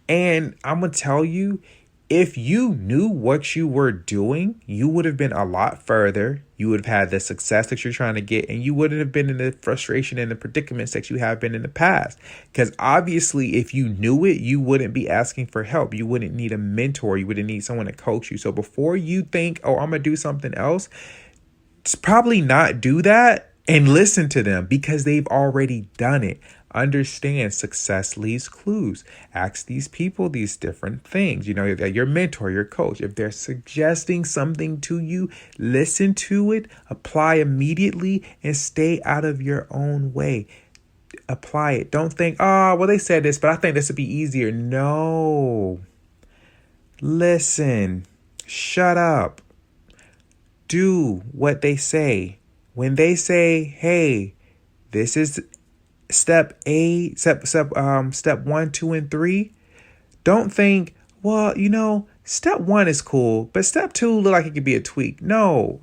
And I'm going to tell you, if you knew what you were doing, you would have been a lot further. You would have had the success that you're trying to get, and you wouldn't have been in the frustration and the predicaments that you have been in the past. Because obviously, if you knew it, you wouldn't be asking for help. You wouldn't need a mentor. You wouldn't need someone to coach you. So before you think, oh, I'm going to do something else, probably not do that and listen to them because they've already done it. Understand success leaves clues. Ask these people these different things. Your mentor, your coach, if they're suggesting something to you, listen to it, apply immediately, and stay out of your own way. Apply it. Don't think, oh, well, they said this, but I think this would be easier. No. Listen. Shut up. Do what they say. When they say, hey, this is step 1, 2, and 3, don't think, well, step 1 is cool, but step 2 look like it could be a tweak. No.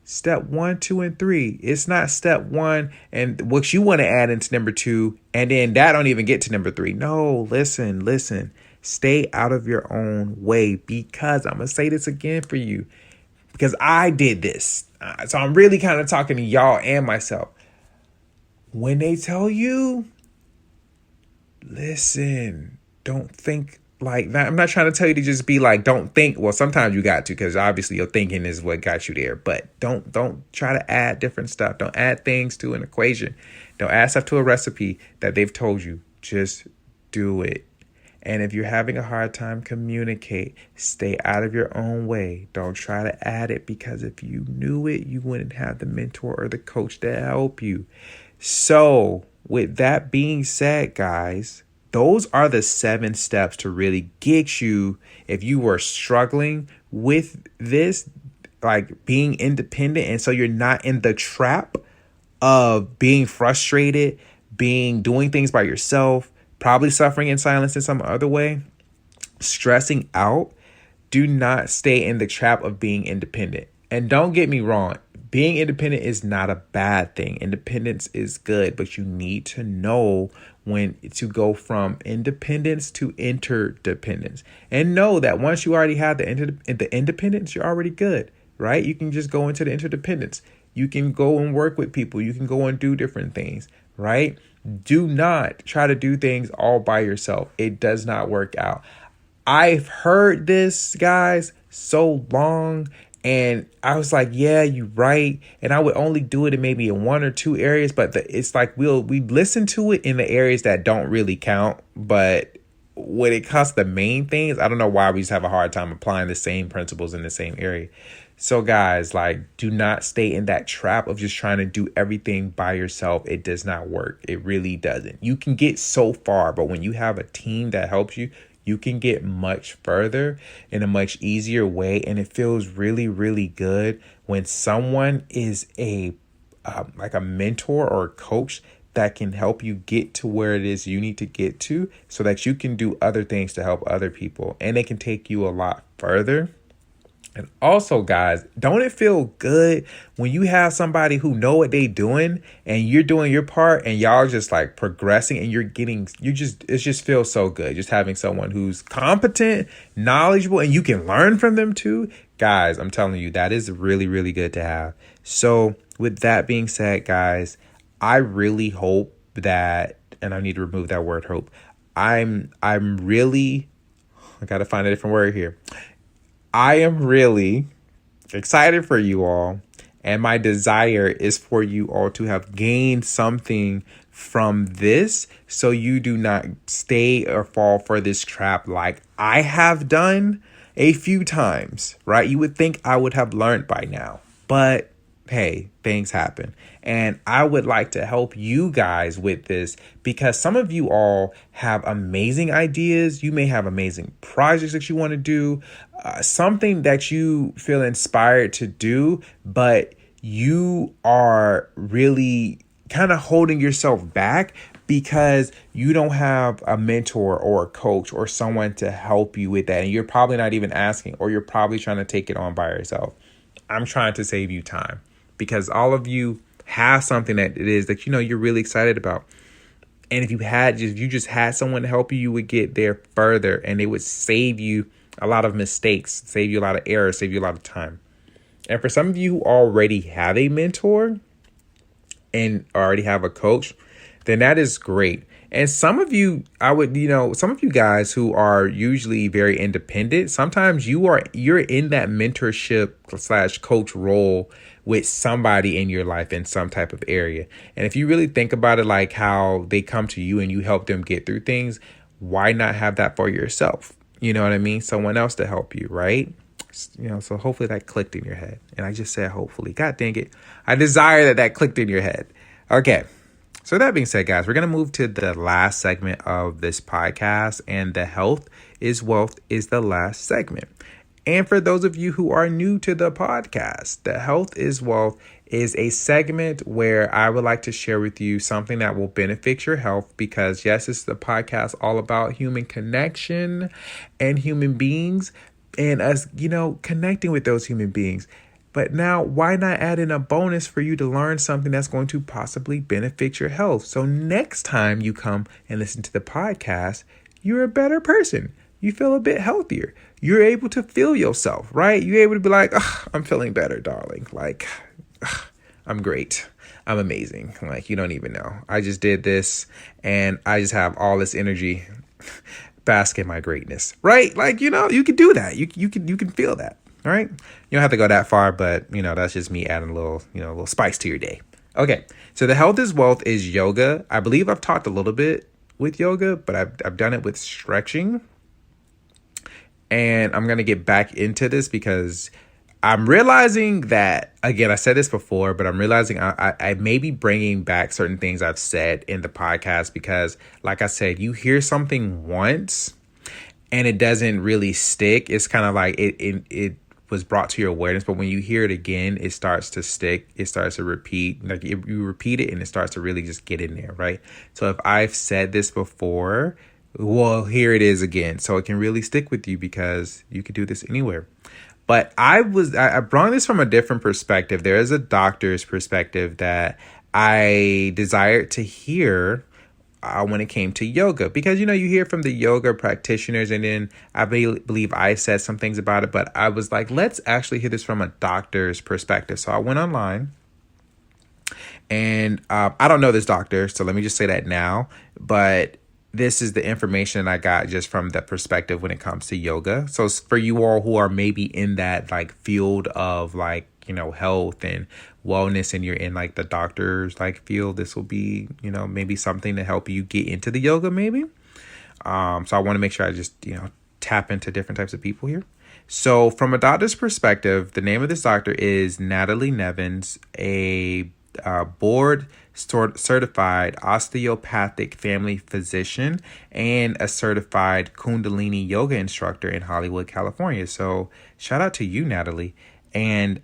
Step 1, 2, and 3. It's not step 1 and what you want to add into number 2, and then that don't even get to number 3. No, listen. Stay out of your own way, because I'm going to say this again for you, because I did this. So I'm really kind of talking to y'all and myself. When they tell you, listen, don't think like that. I'm not trying to tell you to just be like, don't think. Well, sometimes you got to, because obviously your thinking is what got you there. But don't try to add different stuff. Don't add things to an equation. Don't add stuff to a recipe that they've told you. Just do it. And if you're having a hard time, communicate. Stay out of your own way. Don't try to add it, because if you knew it, you wouldn't have the mentor or the coach to help you. So with that being said, guys, those are the 7 steps to really get you, if you were struggling with this, like being independent. And so you're not in the trap of being frustrated, doing things by yourself, probably suffering in silence in some other way, stressing out. Do not stay in the trap of being independent. And don't get me wrong, being independent is not a bad thing. Independence is good, but you need to know when to go from independence to interdependence. And know that once you already have the independence, you're already good, right? You can just go into the interdependence. You can go and work with people. You can go and do different things, right? Do not try to do things all by yourself. It does not work out. I've heard this, guys, so long, and I was like, yeah, you're right. And I would only do it in maybe in 1 or 2 areas, but it's like we listen to it in the areas that don't really count. But when it comes to the main things, I don't know why we just have a hard time applying the same principles in the same area. So guys, like, do not stay in that trap of just trying to do everything by yourself. It does not work. It really doesn't. You can get so far, but when you have a team that helps you, you can get much further in a much easier way. And it feels really, really good when someone is like a mentor or a coach that can help you get to where it is you need to get to, so that you can do other things to help other people, and they can take you a lot further. And also, guys, don't it feel good when you have somebody who know what they doing and you're doing your part and y'all just like progressing and it just feels so good just having someone who's competent, knowledgeable, and you can learn from them too. Guys, I'm telling you, that is really, really good to have. So with that being said, guys, I really hope that, and I need to remove that word hope. I got to find a different word here. I am really excited for you all, and my desire is for you all to have gained something from this, so you do not stay or fall for this trap like I have done a few times, right? You would think I would have learned by now, but hey, things happen. And I would like to help you guys with this, because some of you all have amazing ideas. You may have amazing projects that you want to do, something that you feel inspired to do, but you are really kind of holding yourself back because you don't have a mentor or a coach or someone to help you with that. And you're probably not even asking, or you're probably trying to take it on by yourself. I'm trying to save you time, because all of you have something that it is that you're really excited about. And if you just had someone to help you, you would get there further, and it would save you a lot of mistakes, save you a lot of errors, save you a lot of time. And for some of you who already have a mentor and already have a coach, then that is great. And some of you, some of you guys who are usually very independent, sometimes you're in that mentorship / coach role with somebody in your life in some type of area. And if you really think about it, like how they come to you and you help them get through things, why not have that for yourself? You know what I mean? Someone else to help you, right? So hopefully that clicked in your head. And I just said hopefully. God dang it. I desire that clicked in your head. Okay. So that being said, guys, we're going to move to the last segment of this podcast, and the health is wealth is the last segment. And for those of you who are new to the podcast, the health is wealth is a segment where I would like to share with you something that will benefit your health, because yes, it's the podcast all about human connection and human beings and us, connecting with those human beings. But now, why not add in a bonus for you to learn something that's going to possibly benefit your health? So next time you come and listen to the podcast, you're a better person. You feel a bit healthier. You're able to feel yourself, right? You're able to be like, I'm feeling better, darling. Like, I'm great. I'm amazing. Like, you don't even know. I just did this and I just have all this energy. Bask in my greatness, right? Like, you can do that. You can feel that. All right. You don't have to go that far, but that's just me adding a little spice to your day. Okay. So the health is wealth is yoga. I believe I've talked a little bit with yoga, but I've done it with stretching. And I'm going to get back into this because I'm realizing that, again, I said this before, but I'm realizing I may be bringing back certain things I've said in the podcast because, like I said, you hear something once and it doesn't really stick. It's kind of like it was brought to your awareness, but when you hear it again, it starts to stick. It starts to repeat. Like you repeat it and it starts to really just get in there, right? So if I've said this before, well, here it is again. So it can really stick with you because you could do this anywhere. But I brought this from a different perspective. There is a doctor's perspective that I desired to hear when it came to yoga, because, you hear from the yoga practitioners, and then I believe I said some things about it, but I was like, let's actually hear this from a doctor's perspective. So I went online and I don't know this doctor, so let me just say that now, but this is the information I got just from the perspective when it comes to yoga. So for you all who are maybe in that like field of like, health and wellness, and you're in like the doctor's like field, this will be, maybe something to help you get into the yoga maybe. So I want to make sure I just, tap into different types of people here. So from a doctor's perspective, the name of this doctor is Natalie Nevins, a board certified osteopathic family physician and a certified Kundalini yoga instructor in Hollywood, California. So shout out to you, Natalie. And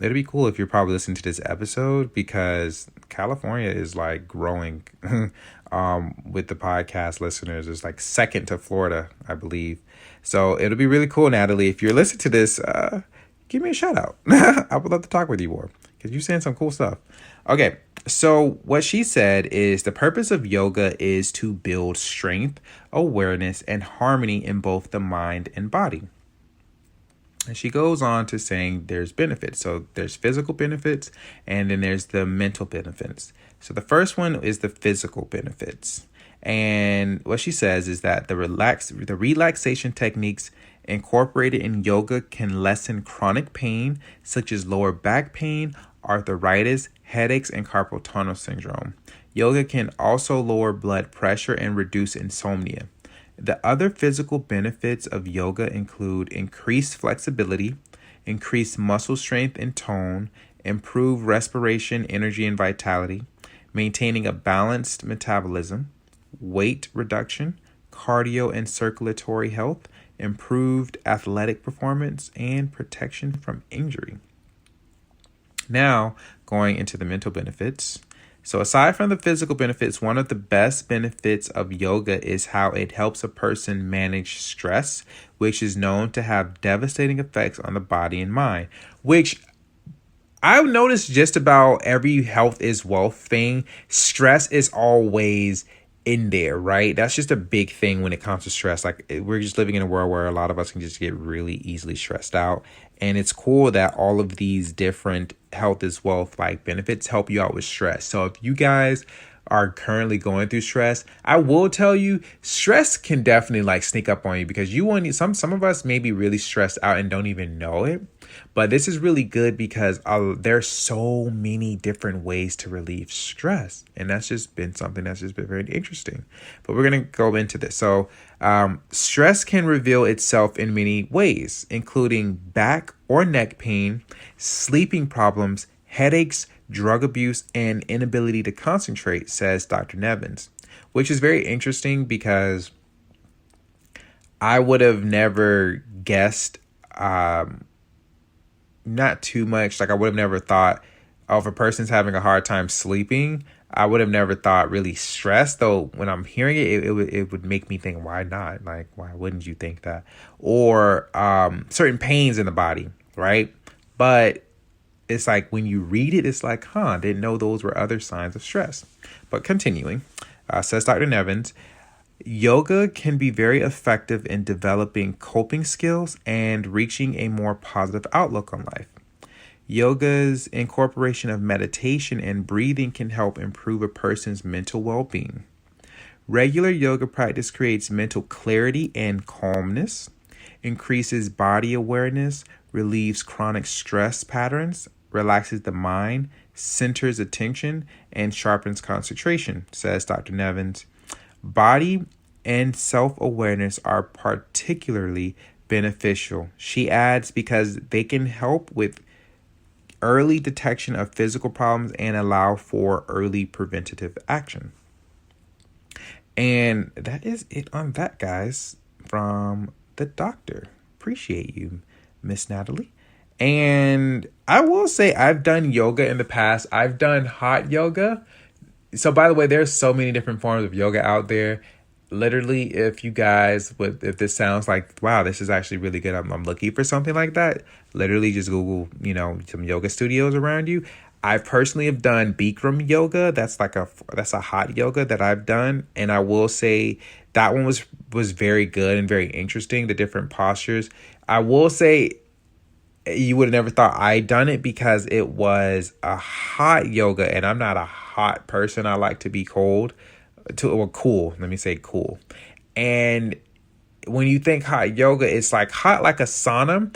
it'll be cool if you're probably listening to this episode, because California is like growing with the podcast listeners. It's like second to Florida, I believe. So it'll be really cool, Natalie. If you're listening to this, give me a shout out. I would love to talk with you more because you're saying some cool stuff. Okay, so what she said is the purpose of yoga is to build strength, awareness, and harmony in both the mind and body. And she goes on to saying there's benefits. So there's physical benefits and then there's the mental benefits. So the first one is the physical benefits. And what she says is that the relaxation techniques incorporated in yoga can lessen chronic pain, such as lower back pain, arthritis, headaches, and carpal tunnel syndrome. Yoga can also lower blood pressure and reduce insomnia. The other physical benefits of yoga include increased flexibility, increased muscle strength and tone, improved respiration, energy, and vitality, maintaining a balanced metabolism, weight reduction, cardio and circulatory health, improved athletic performance, and protection from injury. Now, going into the mental benefits. So aside from the physical benefits, one of the best benefits of yoga is how it helps a person manage stress, which is known to have devastating effects on the body and mind, which I've noticed just about every health is wealth thing. Stress is always in there, right? That's just a big thing when it comes to stress. Like, we're just living in a world where a lot of us can just get really easily stressed out. And it's cool that all of these different health is wealth like benefits help you out with stress. So if you guys are currently going through stress, I will tell you, stress can definitely like sneak up on you, because you want some of us may be really stressed out and don't even know it. But this is really good because there's so many different ways to relieve stress, and that's just been something that's just been very interesting. But we're gonna go into this. So, stress can reveal itself in many ways, including back or neck pain, sleeping problems, headaches, drug abuse, and inability to concentrate, says Dr. Nevins, which is very interesting because I would have never guessed, not too much. Like, I would have never thought, oh, if a person's having a hard time sleeping, I would have never thought really stress. Though when I'm hearing it, it would make me think, why not? Like, why wouldn't you think that? Or certain pains in the body, right? But it's like when you read it, it's like, didn't know those were other signs of stress. But continuing, says Dr. Nevins, yoga can be very effective in developing coping skills and reaching a more positive outlook on life. Yoga's incorporation of meditation and breathing can help improve a person's mental well-being. Regular yoga practice creates mental clarity and calmness, increases body awareness, relieves chronic stress patterns, relaxes the mind, centers attention, and sharpens concentration, says Dr. Nevins. Body and self-awareness are particularly beneficial, she adds, because they can help with early detection of physical problems and allow for early preventative action. And that is it on that, guys, from the doctor. Appreciate you, Miss Natalie. And I will say I've done yoga in the past. I've done hot yoga. So, by the way, there's so many different forms of yoga out there. Literally, if you guys if this sounds like, wow, this is actually really good, I'm looking for something like that, literally just Google, some yoga studios around you. I personally have done Bikram yoga. That's a hot yoga that I've done. And I will say that one was very good and very interesting, the different postures. I will say you would have never thought I'd done it because it was a hot yoga, and I'm not a hot person. I like to be cool. Let me say cool. And when you think hot yoga, it's like hot like a sauna.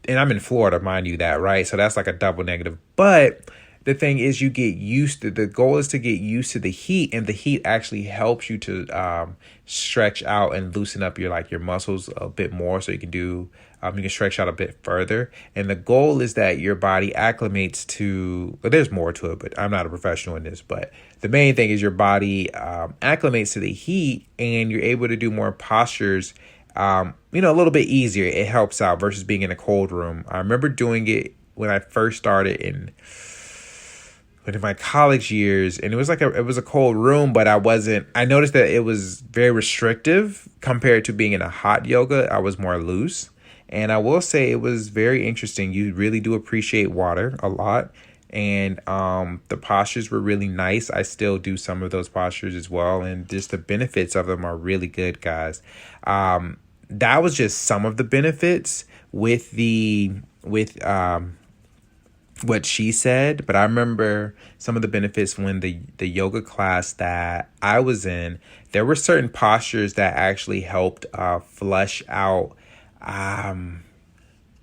And I'm in Florida, mind you that, right? So that's like a double negative. But the thing is, the goal is to get used to the heat, and the heat actually helps you to stretch out and loosen up your muscles a bit more, so you can stretch out a bit further. And the goal is that your body acclimates to, well, there's more to it, but I'm not a professional in this, but the main thing is your body acclimates to the heat, and you're able to do more postures, a little bit easier. It helps out versus being in a cold room. I remember doing it when I first started in my college years, and it was a cold room, but I noticed that it was very restrictive compared to being in a hot yoga. I was more loose. And I will say it was very interesting. You really do appreciate water a lot. And the postures were really nice. I still do some of those postures as well. And just the benefits of them are really good, guys. That was just some of the benefits with what she said. But I remember some of the benefits when the yoga class that I was in, there were certain postures that actually helped flush out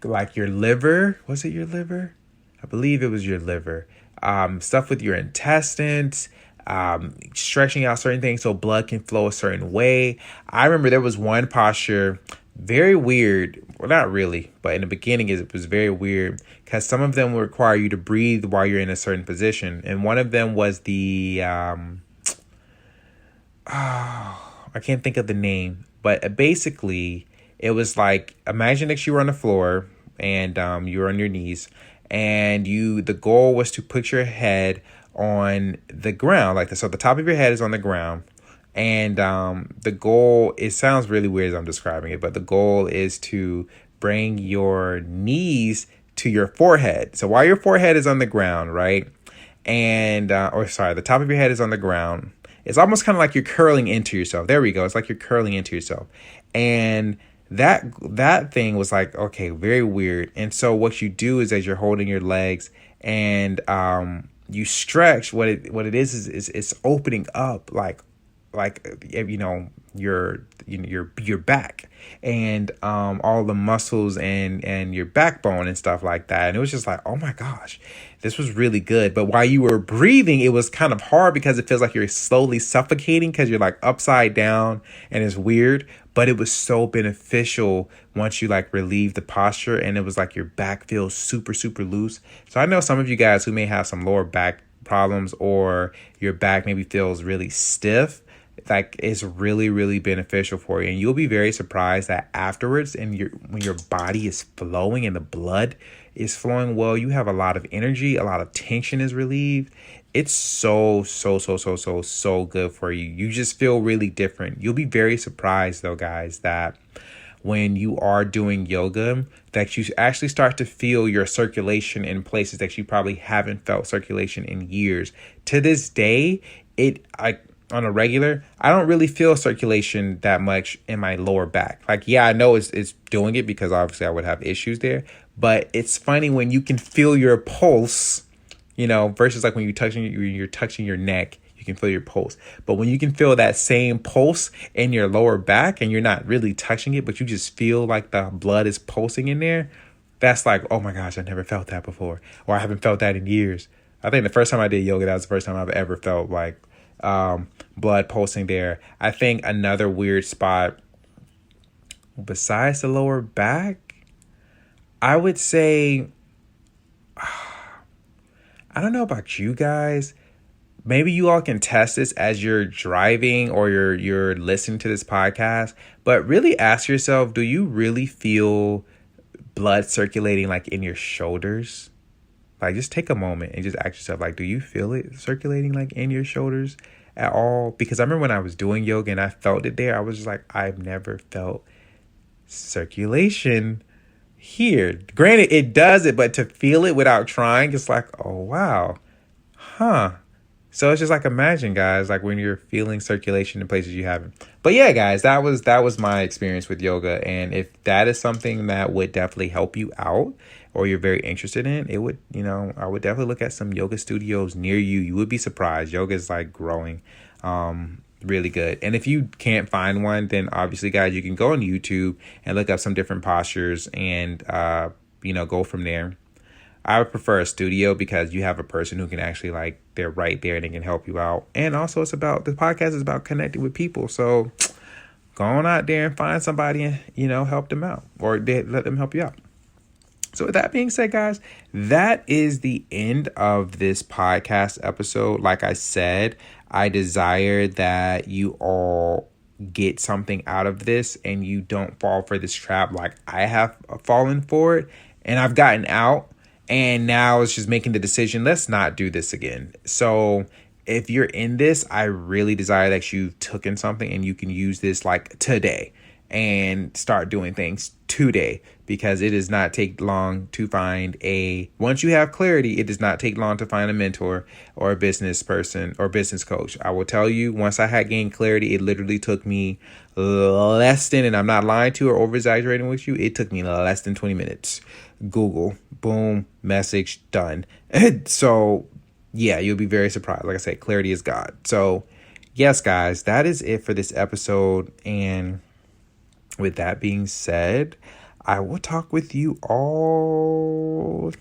like your liver. Was it your liver? I believe it was your liver. Stuff with your intestines, stretching out certain things so blood can flow a certain way. I remember there was one posture, very weird. Well, not really, but in the beginning it was very weird because some of them will require you to breathe while you're in a certain position. And one of them was the, I can't think of the name, but basically it was like, imagine that you were on the floor and you were on your knees, and the goal was to put your head on the ground like this. So the top of your head is on the ground, and the goal, it sounds really weird as I'm describing it, but the goal is to bring your knees to your forehead. So while your forehead is on the ground, right? And, the top of your head is on the ground. It's almost kind of like you're curling into yourself. There we go. It's like you're curling into yourself. And that thing was like, okay, very weird. And so what you do is, as you're holding your legs and you stretch, what it is it's opening up your back and all the muscles and your backbone and stuff like that. And it was just like, oh my gosh, this was really good. But while you were breathing, it was kind of hard because it feels like you're slowly suffocating because you're like upside down and it's weird. But it was so beneficial once you like relieve the posture, and it was like your back feels super, super loose. So I know some of you guys who may have some lower back problems, or your back maybe feels really stiff, like it's really, really beneficial for you. And you'll be very surprised that afterwards, and when your body is flowing and the blood is flowing well, you have a lot of energy, a lot of tension is relieved. It's so good for you. You just feel really different. You'll be very surprised though, guys, that when you are doing yoga, that you actually start to feel your circulation in places that you probably haven't felt circulation in years. To this day, on a regular, I don't really feel circulation that much in my lower back. Like, yeah, I know it's doing it because obviously I would have issues there. But it's funny when you can feel your pulse, versus like when you're touching your neck, you can feel your pulse. But when you can feel that same pulse in your lower back and you're not really touching it, but you just feel like the blood is pulsing in there, that's like, oh my gosh, I never felt that before, or I haven't felt that in years. I think the first time I did yoga, that was the first time I've ever felt like blood pulsing there. I think another weird spot besides the lower back, I would say, I don't know about you guys. Maybe you all can test this as you're driving or you're listening to this podcast, but really ask yourself, do you really feel blood circulating like in your shoulders? Like, just take a moment and just ask yourself, like, do you feel it circulating like in your shoulders at all? Because I remember when I was doing yoga and I felt it there, I was just like, I've never felt circulation here. Granted, it does it, but to feel it without trying, it's like, oh, wow. Huh. So it's just like, imagine, guys, like when you're feeling circulation in places you haven't. But yeah, guys, that was my experience with yoga. And if that is something that would definitely help you out, or you're very interested in, it would, I would definitely look at some yoga studios near you. You would be surprised. Yoga is like growing really good. And if you can't find one, then obviously, guys, you can go on YouTube and look up some different postures and, go from there. I would prefer a studio because you have a person who can actually, like, they're right there and they can help you out. And also the podcast is about connecting with people. So go on out there and find somebody and, help them out, or let them help you out. So with that being said, guys, that is the end of this podcast episode. Like I said, I desire that you all get something out of this and you don't fall for this trap like I have fallen for it. And I've gotten out. And now it's just making the decision, let's not do this again. So if you're in this, I really desire that you've taken something and you can use this like today and start doing things today, because it does not take long to find once you have clarity, it does not take long to find a mentor or a business person or business coach. I will tell you, once I had gained clarity, it literally took me less than, and I'm not lying to or over exaggerating with you, it took me less than 20 minutes. Google, boom, message, done. So yeah, you'll be very surprised. Like I said, clarity is God. So yes, guys, that is it for this episode. And with that being said, I will talk with you all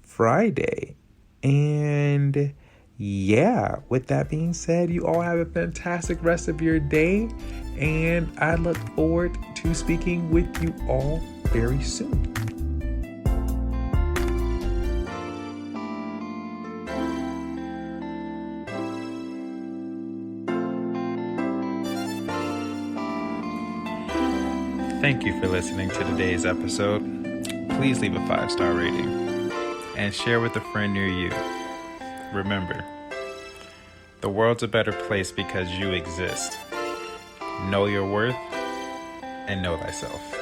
Friday. And yeah, with that being said, you all have a fantastic rest of your day. And I look forward to speaking with you all very soon. Thank you for listening to today's episode. Please leave a 5-star rating and share with a friend near you. Remember, the world's a better place because you exist. Know your worth and know thyself.